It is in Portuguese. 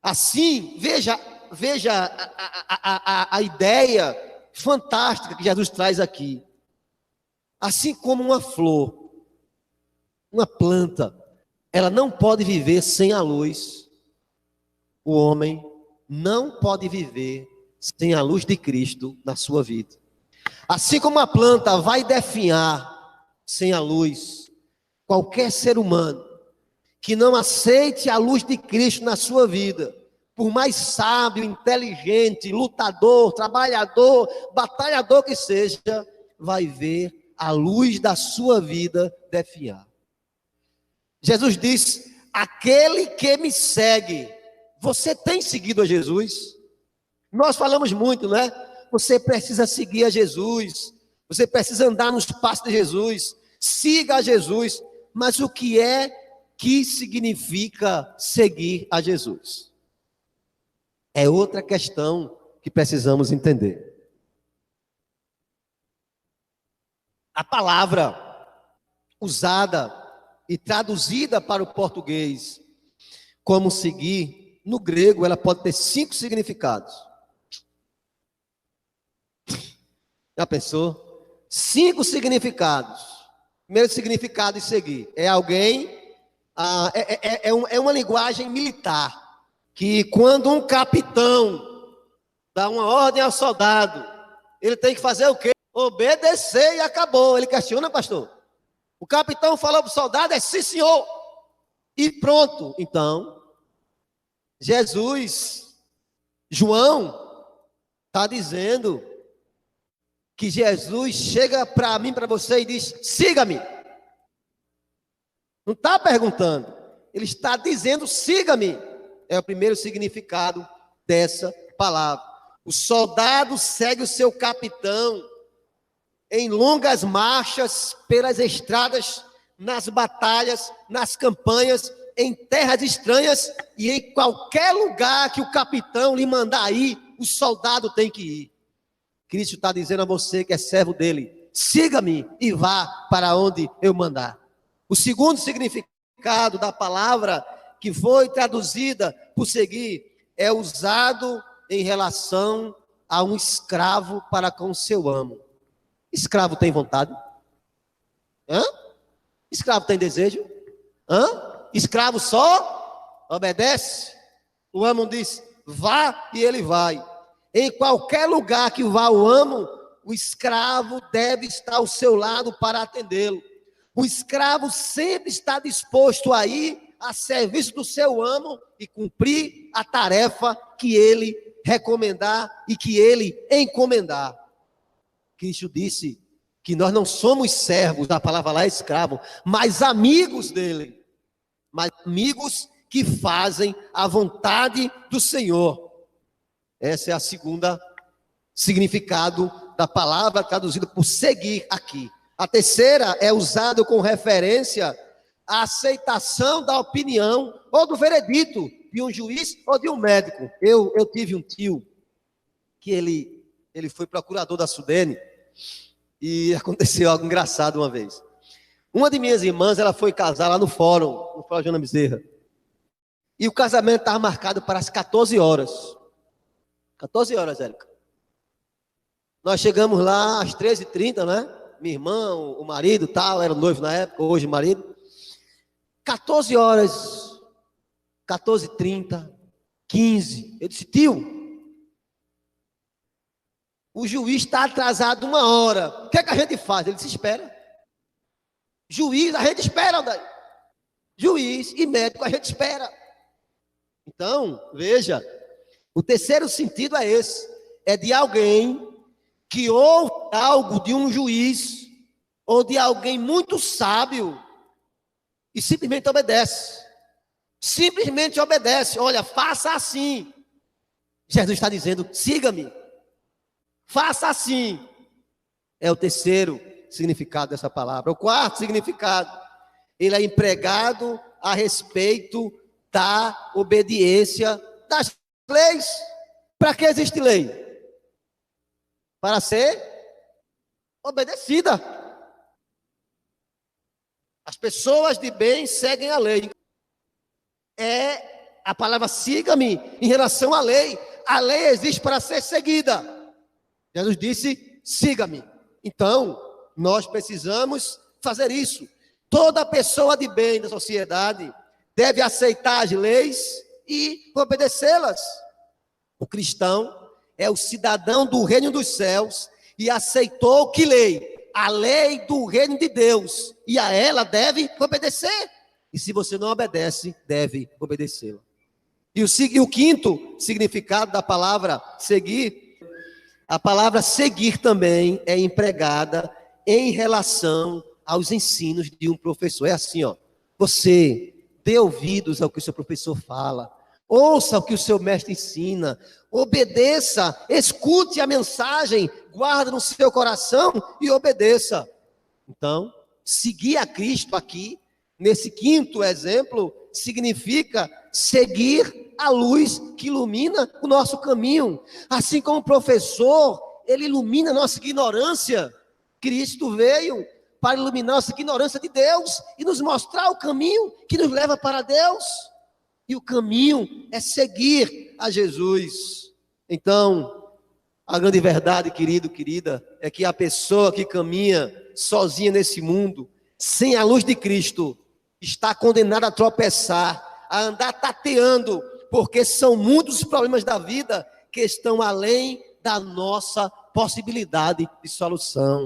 Assim, veja a ideia fantástica que Jesus traz aqui. Assim como uma flor, uma planta, ela não pode viver sem a luz, o homem não pode viver sem a luz de Cristo na sua vida. Assim como a planta vai definhar sem a luz, qualquer ser humano que não aceite a luz de Cristo na sua vida, por mais sábio, inteligente, lutador, trabalhador, batalhador que seja, vai ver a luz da sua vida definhar. Jesus diz: aquele que me segue. Você tem seguido a Jesus? Nós falamos muito, né? Você precisa seguir a Jesus, você precisa andar nos passos de Jesus, siga a Jesus. Mas o que significa seguir a Jesus? É outra questão que precisamos entender. A palavra usada e traduzida para o português como seguir, no grego ela pode ter 5 significados. Já pensou? 5 significados. Primeiro significado de seguir é alguém, é uma linguagem militar, que quando um capitão dá uma ordem ao soldado, ele tem que fazer o quê? Obedecer e acabou. Ele questiona, pastor? O capitão falou para o soldado, é sim, senhor. E pronto. Então, João está dizendo que Jesus chega para mim, para você e diz: siga-me. Não está perguntando, ele está dizendo: siga-me. É o primeiro significado dessa palavra. O soldado segue o seu capitão em longas marchas pelas estradas, nas batalhas, nas campanhas, em terras estranhas e em qualquer lugar que o capitão lhe mandar ir, o soldado tem que ir. Cristo está dizendo a você que é servo dele: siga-me e vá para onde eu mandar. O segundo significado da palavra que foi traduzida por seguir é usado em relação a um escravo para com seu amo. Escravo tem vontade? Hã? Escravo tem desejo? Hã? Escravo só obedece? O amo diz: vá, e ele vai. Em qualquer lugar que vá o amo, o escravo deve estar ao seu lado para atendê-lo. O escravo sempre está disposto a ir a serviço do seu amo e cumprir a tarefa que ele recomendar e que ele encomendar. Cristo disse que nós não somos servos, a palavra lá é escravo, mas amigos dele. Mas amigos que fazem a vontade do Senhor. Essa é a segunda significado da palavra traduzida por seguir aqui. A terceira é usado com referência à aceitação da opinião ou do veredito de um juiz ou de um médico. Eu tive um tio que ele foi procurador da Sudene e aconteceu algo engraçado uma vez. Uma de minhas irmãs, ela foi casar lá no Fórum Joana Bezerra. E o casamento estava marcado para as 14 horas. 14 horas, Érica. Nós chegamos lá às 13h30, né? Minha irmã, o marido, tal, era noivo na época, hoje marido. 14 horas, 14h30, 15. Eu disse: tio, o juiz está atrasado 1 hora. O que é que a gente faz? Ele disse: espera. Juiz, a gente espera, André. Juiz e médico, a gente espera. Então, veja, o terceiro sentido é esse. É de alguém que ouve algo de um juiz ou de alguém muito sábio e simplesmente obedece. Simplesmente obedece. Olha, faça assim. Jesus está dizendo: siga-me. Faça assim. É o terceiro significado dessa palavra. O quarto significado, ele é empregado a respeito da obediência das leis. Para que existe lei? Para ser obedecida. As pessoas de bem seguem a lei. É A palavra siga-me em relação à lei. A lei existe para ser seguida. Jesus disse, siga-me. Então, nós precisamos fazer isso. Toda pessoa de bem da sociedade deve aceitar as leis e obedecê-las. O cristão é o cidadão do reino dos céus e aceitou que lei? A lei do reino de Deus. E a ela deve obedecer. E se você não obedece, deve obedecê-la. E o quinto significado da palavra seguir, a palavra seguir também é empregada em relação aos ensinos de um professor. É assim, ó, você dê ouvidos ao que o seu professor fala, ouça o que o seu mestre ensina, obedeça, escute a mensagem, guarde no seu coração e obedeça. Então, seguir a Cristo aqui, nesse quinto exemplo, significa seguir a luz que ilumina o nosso caminho. Assim como o professor, ele ilumina a nossa ignorância. Cristo veio para iluminar nossa ignorância de Deus e nos mostrar o caminho que nos leva para Deus. E o caminho é seguir a Jesus. Então, a grande verdade, querido, querida, é que a pessoa que caminha sozinha nesse mundo, sem a luz de Cristo, está condenada a tropeçar, a andar tateando, porque são muitos os problemas da vida que estão além da nossa possibilidade de solução.